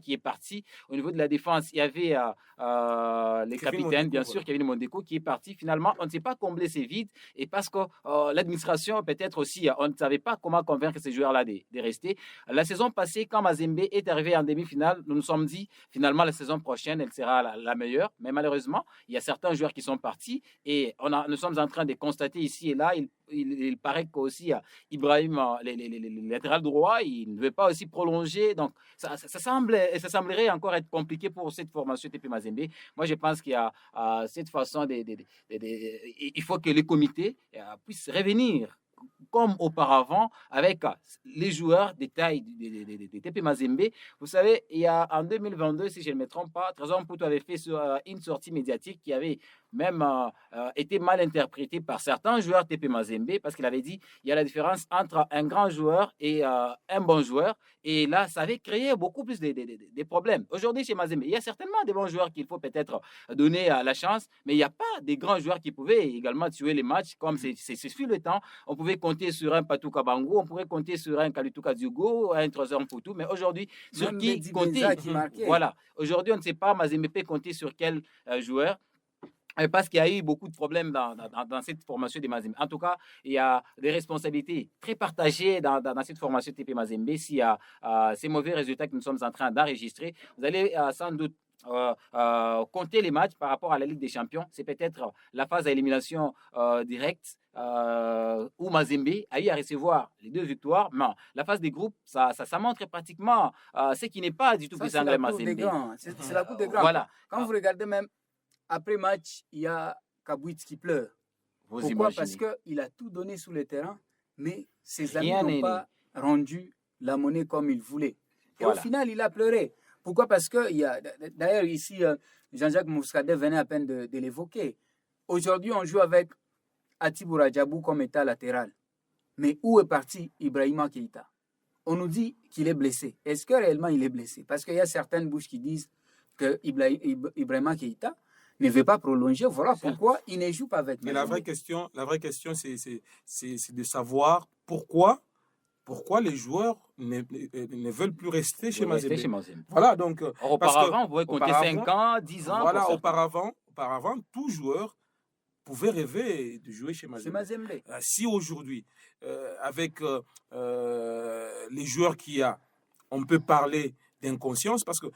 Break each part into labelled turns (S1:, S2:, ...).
S1: qui est parti. Au niveau de la défense, il y avait les
S2: Kevin
S1: capitaines, bien
S2: Mondeko,
S1: sûr,
S2: voilà.
S1: Kevin Mondeko qui est parti. Finalement, on ne sait pas combler ces vides et parce que l'administration, peut-être aussi, on ne savait pas comment convaincre ces joueurs-là de rester. La saison passée, quand Mazembe est arrivé en demi-finale, nous nous sommes dit finalement la saison prochaine, elle sera la meilleure. Mais malheureusement, il y a certains joueurs qui sont partis et nous sommes en train de constater ici et là, il paraît qu'aussi Ibrahim, les latéral droit, il ne veut pas aussi prolonger. Donc, ça semblerait encore être compliqué pour cette formation TP Mazembe. Moi, je pense qu'il y a cette façon il faut que le comité puisse revenir comme auparavant avec les joueurs de taille de TP Mazembe. Vous savez, il y a en 2022, si je ne me trompe pas, Trésor Mputu avait fait une sortie médiatique qui avait même été mal interprétée par certains joueurs TP Mazembe parce qu'il avait dit il y a la différence entre un grand joueur et un bon joueur. Et là, ça avait créé beaucoup plus de problèmes. Aujourd'hui, chez Mazembe, il y a certainement des bons joueurs qu'il faut peut-être donner la chance, mais il n'y a pas des grands joueurs qui pouvaient également tuer les matchs comme c'est fut le temps. On pouvait compter sur un Patou Kabango, on pourrait compter sur un Kalituka Diogo, un Trésor Mputu, mais aujourd'hui, sur
S3: Même
S1: qui
S3: Mehdi
S1: compter?
S3: Benza qui marquait.
S1: Voilà. Aujourd'hui, on ne sait pas Mazembe peut compter sur quel joueur. Parce qu'il y a eu beaucoup de problèmes dans cette formation de Mazembe. En tout cas, il y a des responsabilités très partagées dans cette formation TP Mazembe. S'il y a ces mauvais résultats que nous sommes en train d'enregistrer, vous allez sans doute compter les matchs par rapport à la Ligue des Champions. C'est peut-être la phase à élimination directe où Mazembe a eu à recevoir les 2 victoires. Mais la phase des groupes, ça montre pratiquement ce qui n'est pas du tout
S3: Ça, c'est la
S1: Bisangale
S3: cour des
S1: Mazembe.
S3: grands. C'est la cour des grands.
S1: Voilà.
S3: Quand vous regardez même après match, il y a Kabouit qui pleure.
S1: Vous
S3: Pourquoi?
S1: imaginez.
S3: Parce qu'il a tout donné sur le terrain, mais ses
S1: Rien
S3: amis
S1: n'est
S3: n'ont pas rendu la monnaie comme il voulait. Et
S1: Voilà.
S3: au final, il a pleuré. Pourquoi? Parce que, d'ailleurs, ici, Jean-Jacques Mouskade venait à peine de l'évoquer. Aujourd'hui, on joue avec Atibou Radjabou comme état latéral. Mais où est parti Ibrahima Keïta? On nous dit qu'il est blessé. Est-ce que réellement il est blessé? Parce qu'il y a certaines bouches qui disent que Ibrahima Keïta ne veut pas prolonger. Voilà pourquoi il ne joue pas avec
S2: Mais
S3: Mazembe.
S2: la vraie question, c'est de savoir pourquoi les joueurs ne veulent plus rester chez Mazembe. Voilà, donc.
S1: Or, auparavant, vous pouvez compter 5 ans, 10 ans.
S2: Voilà, auparavant, tout joueur pouvait rêver de jouer chez Mazembe. Si aujourd'hui, avec les joueurs qu'il y a, on peut parler d'inconscience, parce que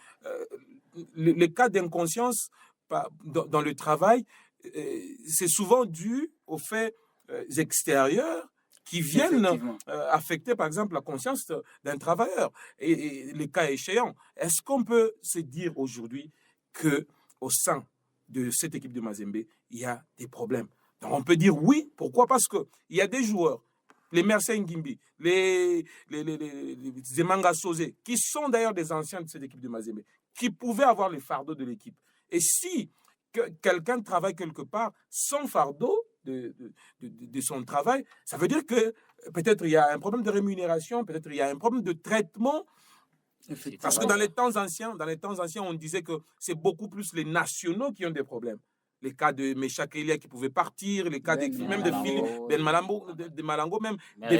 S2: les cas d'inconscience dans le travail, c'est souvent dû aux faits extérieurs qui viennent affecter, par exemple, la conscience d'un travailleur. Et les cas échéants, est-ce qu'on peut se dire aujourd'hui qu'au sein de cette équipe de Mazembe, il y a des problèmes? Donc on peut dire oui. Pourquoi? Parce qu'il y a des joueurs, les Mercedes Ngimbi, les Zemanga Sosé, qui sont d'ailleurs des anciens de cette équipe de Mazembe, qui pouvaient avoir le fardeau de l'équipe. Et si quelqu'un travaille quelque part sans fardeau de son travail, ça veut dire que peut-être il y a un problème de rémunération, peut-être il y a un problème de traitement. Parce que dans les temps anciens, on disait que c'est beaucoup plus les nationaux qui ont des problèmes. Les cas de Mecha Kelia qui pouvaient partir, les cas même de Philippe Malango, même de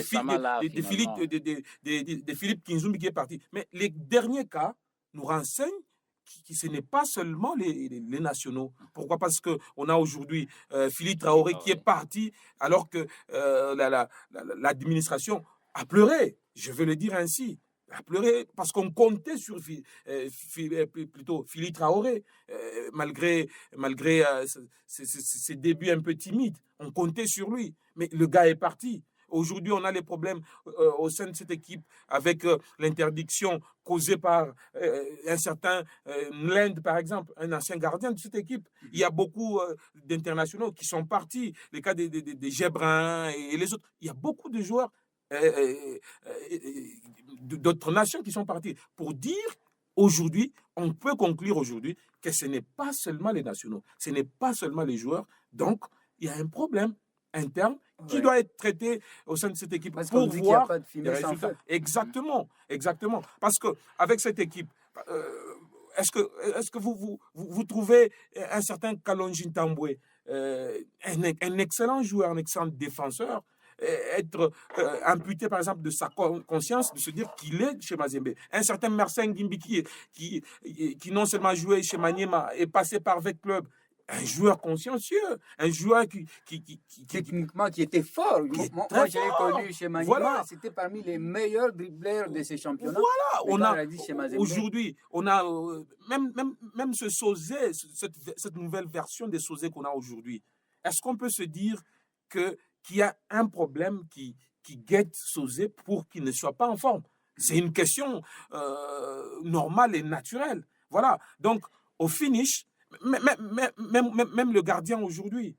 S2: Philippe Kinzumbi qui est parti. Mais les derniers cas nous renseignent que ce n'est pas seulement les nationaux. Pourquoi? Parce qu'on a aujourd'hui Philippe Traoré qui est parti alors que l'administration a pleuré, je veux le dire ainsi. A pleuré parce qu'on comptait sur Philippe Traoré, malgré ses débuts un peu timides. On comptait sur lui, mais le gars est parti. Aujourd'hui, on a les problèmes au sein de cette équipe avec l'interdiction causée par un certain Nlend, par exemple, un ancien gardien de cette équipe. Il y a beaucoup d'internationaux qui sont partis, les cas des Gébrins et les autres. Il y a beaucoup de joueurs d'autres nations qui sont partis. Pour dire, aujourd'hui, on peut conclure aujourd'hui que ce n'est pas seulement les nationaux, ce n'est pas seulement les joueurs. Donc, il y a un problème interne qui doit être traité au sein de cette équipe.
S3: Parce
S2: pour
S3: qu'on dit
S2: voir
S3: qu'il n'y a pas de fumée sans feu.
S2: Exactement. Parce qu'avec cette équipe, est-ce que vous trouvez un certain Kalonji Ntambwe, un excellent joueur, un excellent défenseur, être amputé, par exemple, de sa conscience, de se dire qu'il est chez Mazembe. Un certain Mersin Gimbi qui non seulement joué chez Maniema est passé par Vec Club, un joueur consciencieux, un joueur
S3: techniquement qui était fort. Moi, je l'ai connu chez Maniema,
S2: voilà.
S3: C'était parmi les meilleurs dribbleurs de ces championnats.
S2: Voilà, aujourd'hui, on a même ce Sosé, cette nouvelle version des Sosé qu'on a aujourd'hui. Est-ce qu'on peut se dire qu'il y a un problème qui guette Sosé pour qu'il ne soit pas en forme? C'est une question normale et naturelle. Voilà. Donc, au finish, même le gardien aujourd'hui,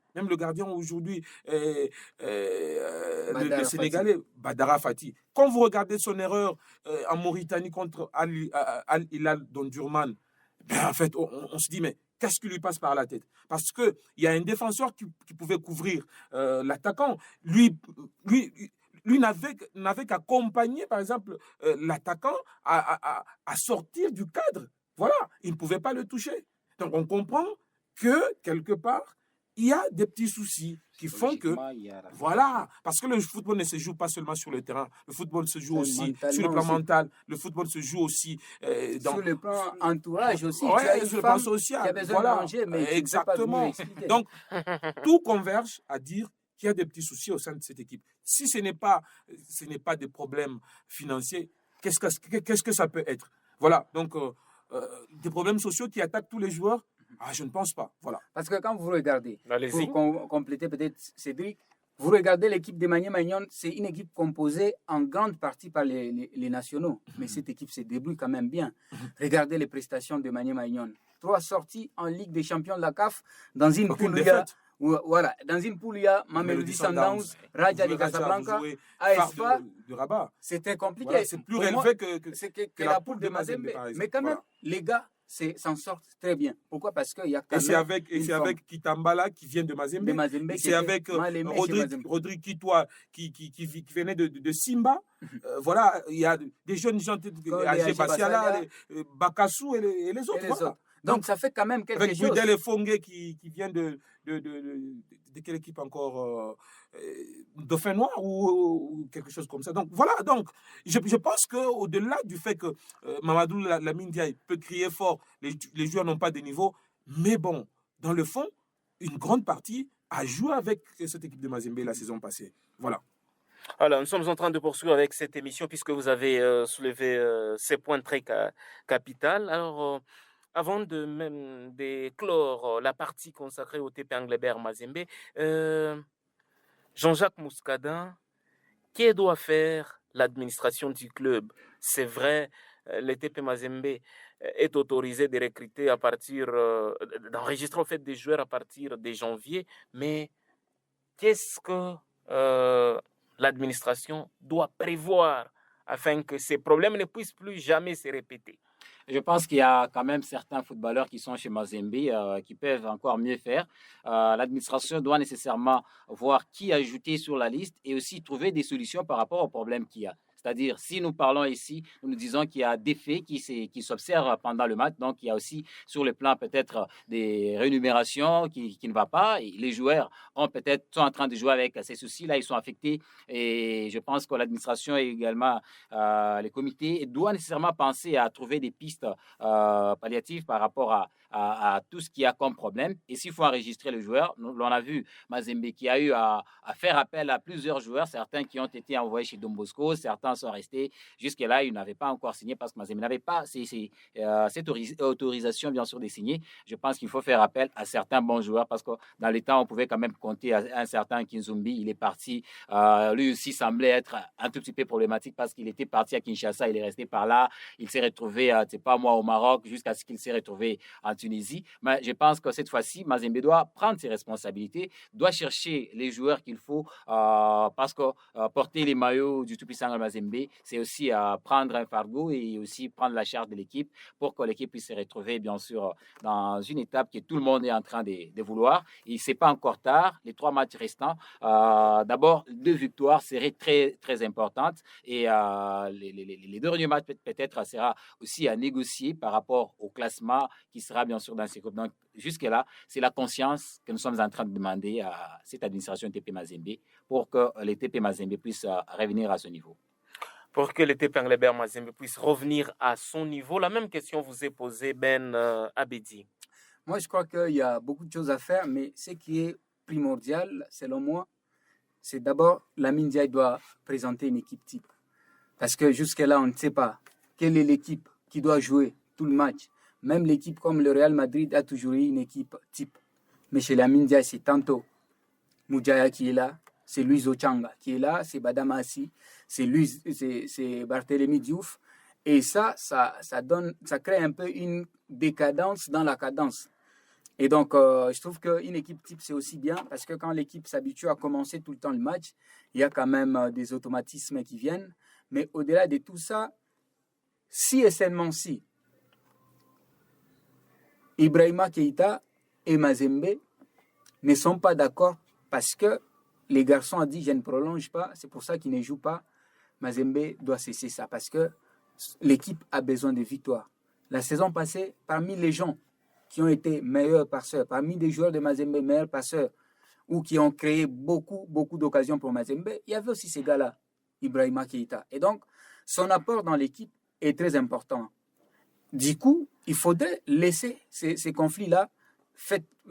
S2: le Sénégalais, Badara Fati, quand vous regardez son erreur en Mauritanie contre Al Hilal d'Omdurman, en fait, on se dit, mais qu'est-ce qui lui passe par la tête? Parce qu'il y a un défenseur qui pouvait couvrir l'attaquant. Lui n'avait qu'accompagner, par exemple, l'attaquant à sortir du cadre. Voilà, il ne pouvait pas le toucher. Donc, on comprend que, quelque part, il y a des petits soucis qui font que... Voilà, parce que le football ne se joue pas seulement sur le terrain. Le football se joue aussi sur le plan mental. Le football se joue aussi...
S3: sur le plan entourage aussi.
S2: Oui, sur le plan social.
S3: Qui a besoin de manger, mais
S2: exactement. Donc, tout converge à dire qu'il y a des petits soucis au sein de cette équipe. Si ce n'est pas des problèmes financiers, qu'est-ce que ça peut être? Voilà, donc... des problèmes sociaux qui attaquent tous les joueurs, je ne pense pas. Voilà.
S3: Parce que quand vous regardez, pour compléter peut-être Cédric, vous regardez l'équipe de Maniema Union, c'est une équipe composée en grande partie par les nationaux. Mais cette équipe se débrouille quand même bien. Regardez les prestations de Maniema Union. 3 sorties en Ligue des champions de la CAF dans une poule. Voilà, dans une poule, il y a Mamelodi Sundowns, Raja de Casablanca, ASFA
S2: de Rabat.
S3: C'était compliqué.
S2: Voilà, c'est plus relevé que
S3: la poule de Mazembe. Mais quand même, les gars s'en sortent très bien. Pourquoi? Parce qu'il y a quand même...
S2: Et c'est avec Kitambala qui vient de Mazembe. C'est avec Rodrigue Kitoa qui venait de Simba. Voilà, il y a des jeunes gens, Agé Basiala, Bakassou et les autres. Voilà.
S3: Donc, ça fait quand même quelque chose.
S2: Avec Budel et Fongue qui vient de quelle équipe encore Dauphin Noir ou quelque chose comme ça. Donc, voilà. Donc, je pense qu'au-delà du fait que Mamadou Lamine Diaye peut crier fort, les joueurs n'ont pas de niveau, mais bon, dans le fond, une grande partie a joué avec cette équipe de Mazembe la saison passée. Voilà.
S4: Alors, nous sommes en train de poursuivre avec cette émission puisque vous avez soulevé ces points très capitaux. Alors, avant de clore la partie consacrée au TP Anglebert Mazembe, Jean-Jacques Mouskadin, que doit faire l'administration du club? C'est vrai, le TP Mazembe est autorisé de recruter à partir, d'enregistrer en fait des joueurs à partir de janvier, mais qu'est-ce que l'administration doit prévoir afin que ces problèmes ne puissent plus jamais se répéter?
S1: Je pense qu'il y a quand même certains footballeurs qui sont chez Mazembe qui peuvent encore mieux faire. L'administration doit nécessairement voir qui ajouter sur la liste et aussi trouver des solutions par rapport aux problèmes qu'il y a. C'est-à-dire, si nous parlons ici, nous disons qu'il y a des faits qui s'observent pendant le match. Donc, il y a aussi sur le plan peut-être des rémunérations qui ne va pas. Et les joueurs sont en train de jouer avec ces soucis-là. Ils sont affectés. Et je pense que l'administration et également les comités doivent nécessairement penser à trouver des pistes palliatives par rapport à tout ce qu'il y a comme problème. Et s'il faut enregistrer les joueurs, on a vu Mazembe qui a eu à faire appel à plusieurs joueurs, certains qui ont été envoyés chez Don Bosco, certains sont restés. Jusque-là, ils n'avaient pas encore signé parce que Mazembe n'avait pas cette autorisation, bien sûr, de signer. Je pense qu'il faut faire appel à certains bons joueurs parce que dans les temps, on pouvait quand même compter à un certain Kinzumbi. Il est parti. Lui aussi semblait être un tout petit peu problématique parce qu'il était parti à Kinshasa. Il est resté par là. Il s'est retrouvé, au Maroc jusqu'à ce qu'il s'est retrouvé en Tunisie. Mais je pense que cette fois-ci, Mazembe doit prendre ses responsabilités, doit chercher les joueurs qu'il faut parce que porter les maillots du tout-puissant Mazembe, Mazembe, c'est aussi prendre un fardeau et aussi prendre la charge de l'équipe pour que l'équipe puisse se retrouver, bien sûr, dans une étape que tout le monde est en train de vouloir. Et ce n'est pas encore tard. Les 3 matchs restants, d'abord, 2 victoires seraient très, très importantes. Et les 2 derniers matchs, peut-être, sera aussi à négocier par rapport au classement qui sera, bien sûr, dans ces groupes. Donc, jusque-là, c'est la conscience que nous sommes en train de demander à cette administration TP Mazembe pour que les TP Mazembe puissent revenir à ce niveau.
S4: Pour que les TP Englebert Mazembe puissent revenir à son niveau, la même question vous est posée, Ben Abedi.
S3: Moi, je crois qu'il y a beaucoup de choses à faire, mais ce qui est primordial, selon moi, c'est d'abord Lamine Ndiaye doit présenter une équipe type. Parce que jusque-là, on ne sait pas quelle est l'équipe qui doit jouer tout le match. Même l'équipe comme le Real Madrid a toujours eu une équipe type. Mais chez Lamine Ndiaye, c'est tantôt Moudjaya qui est là, c'est Luis Ochanga qui est là, c'est Badama Assi, c'est Barthélémy Diouf. Et ça crée un peu une décadence dans la cadence. Et donc, je trouve qu'une équipe type, c'est aussi bien parce que quand l'équipe s'habitue à commencer tout le temps le match, il y a quand même des automatismes qui viennent. Mais au-delà de tout ça, si et seulement si Ibrahima Keïta et Mazembe ne sont pas d'accord parce que les garçons ont dit je ne prolonge pas, c'est pour ça qu'ils ne jouent pas, Mazembe doit cesser ça parce que l'équipe a besoin de victoires. La saison passée, parmi les gens qui ont été meilleurs passeurs, parmi des joueurs de Mazembe meilleurs passeurs ou qui ont créé beaucoup d'occasions pour Mazembe, il y avait aussi ces gars-là, Ibrahima Keïta. Et donc, son apport dans l'équipe est très important. Du coup, il faudrait laisser ces conflits-là,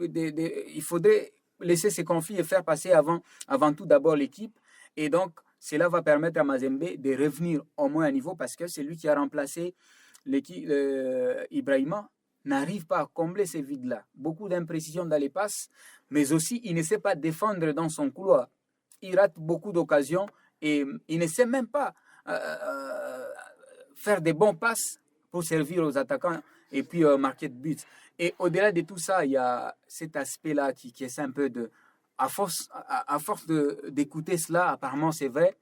S3: il faudrait laisser ces conflits et faire passer avant tout d'abord l'équipe. Et donc, cela va permettre à Mazembe de revenir au moins à niveau parce que c'est lui qui a remplacé l'équipe. Ibrahima n'arrive pas à combler ces vides-là. Beaucoup d'imprécisions dans les passes, mais aussi il ne sait pas défendre dans son couloir. Il rate beaucoup d'occasions et il ne sait même pas faire des bons passes pour servir aux attaquants et puis marquer de buts. Et au-delà de tout ça, il y a cet aspect-là qui est un peu de... À force d'écouter cela, apparemment c'est vrai,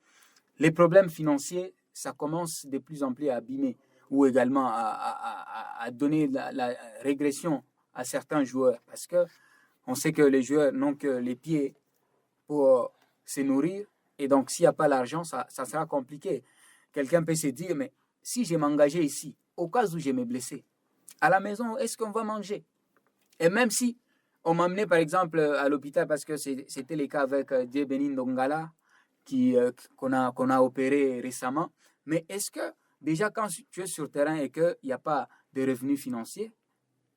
S3: les problèmes financiers, ça commence de plus en plus à abîmer ou également à donner la régression à certains joueurs. Parce qu'on sait que les joueurs n'ont que les pieds pour se nourrir. Et donc, s'il n'y a pas l'argent, ça sera compliqué. Quelqu'un peut se dire, mais si je m'engageais ici, au cas où je me blessais, à la maison, est-ce qu'on va manger? Et même si on m'amenait, par exemple, à l'hôpital, parce que c'était le cas avec Djebeni Ndongala, qu'on a opéré récemment, mais est-ce que, déjà, quand tu es sur le terrain et qu'il n'y a pas de revenus financiers,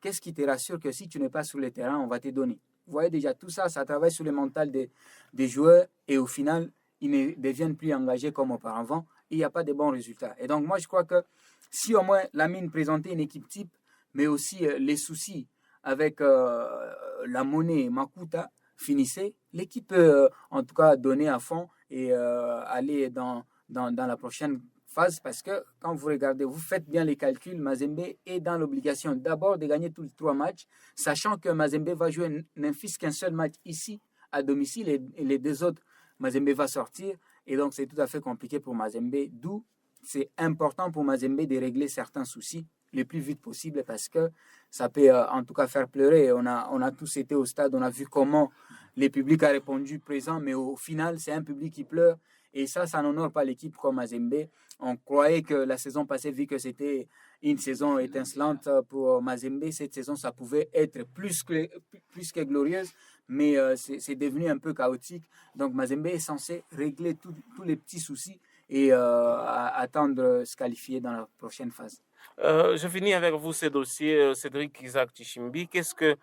S3: qu'est-ce qui te rassure que si tu n'es pas sur le terrain, on va te donner? Vous voyez déjà, tout ça, ça travaille sur le mental des joueurs et au final, ils ne deviennent plus engagés comme auparavant. Il n'y a pas de bons résultats. Et donc, moi, je crois que si au moins Lamine présentait une équipe type, mais aussi les soucis avec la monnaie Makuta finissaient, l'équipe peut en tout cas donner à fond et aller dans la prochaine phase parce que quand vous regardez, vous faites bien les calculs, Mazembe est dans l'obligation d'abord de gagner tous les 3 matchs, sachant que Mazembe va jouer n'infise qu'un seul match ici à domicile et les 2 autres, Mazembe va sortir et donc c'est tout à fait compliqué pour Mazembe, d'où c'est important pour Mazembe de régler certains soucis le plus vite possible parce que ça peut en tout cas faire pleurer. On a tous été au stade, on a vu comment le public a répondu présent, mais au final, c'est un public qui pleure et ça n'honore pas l'équipe comme Mazembe. On croyait que la saison passée, vu que c'était une saison étincelante pour Mazembe, cette saison, ça pouvait être plus que glorieuse, mais c'est devenu un peu chaotique. Donc Mazembe est censé régler tous les petits soucis et attendre se qualifier dans la prochaine phase.
S4: Je finis avec vous ce dossier, Cédric Isaac Tchimbi. Qu'est-ce que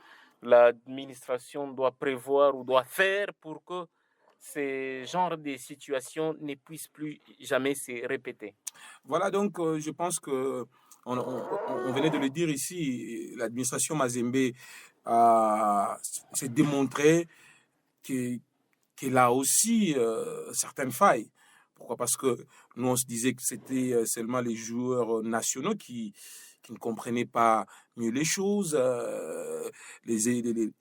S4: l'administration doit prévoir ou doit faire pour que ces genres de situations ne puissent plus jamais se répéter?
S2: Voilà, donc je pense que on venait de le dire ici, l'administration Mazembe s'est démontré qu'elle a aussi certaines failles. Pourquoi? Parce que nous, on se disait que c'était seulement les joueurs nationaux qui ne comprenaient pas mieux les choses, les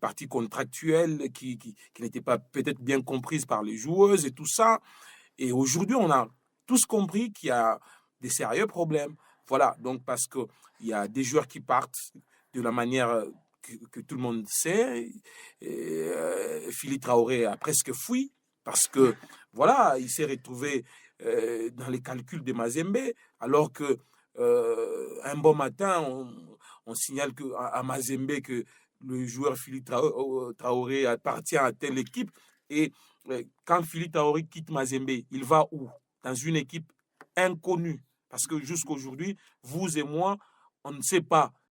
S2: parties contractuelles qui n'étaient pas peut-être bien comprises par les joueuses et tout ça. Et aujourd'hui, on a tous compris qu'il y a des sérieux problèmes. Voilà, donc parce qu'il y a des joueurs qui partent de la manière que tout le monde sait. Philippe Traoré a presque fui parce que, voilà, il s'est retrouvé dans les calculs de Mazembe, alors que un bon matin, on signale à Mazembe que le joueur Philippe Traoré appartient à telle équipe. Et quand Philippe Traoré quitte Mazembe, il va où? Dans une équipe inconnue. Parce que jusqu'à aujourd'hui, vous et moi, on ne sait pas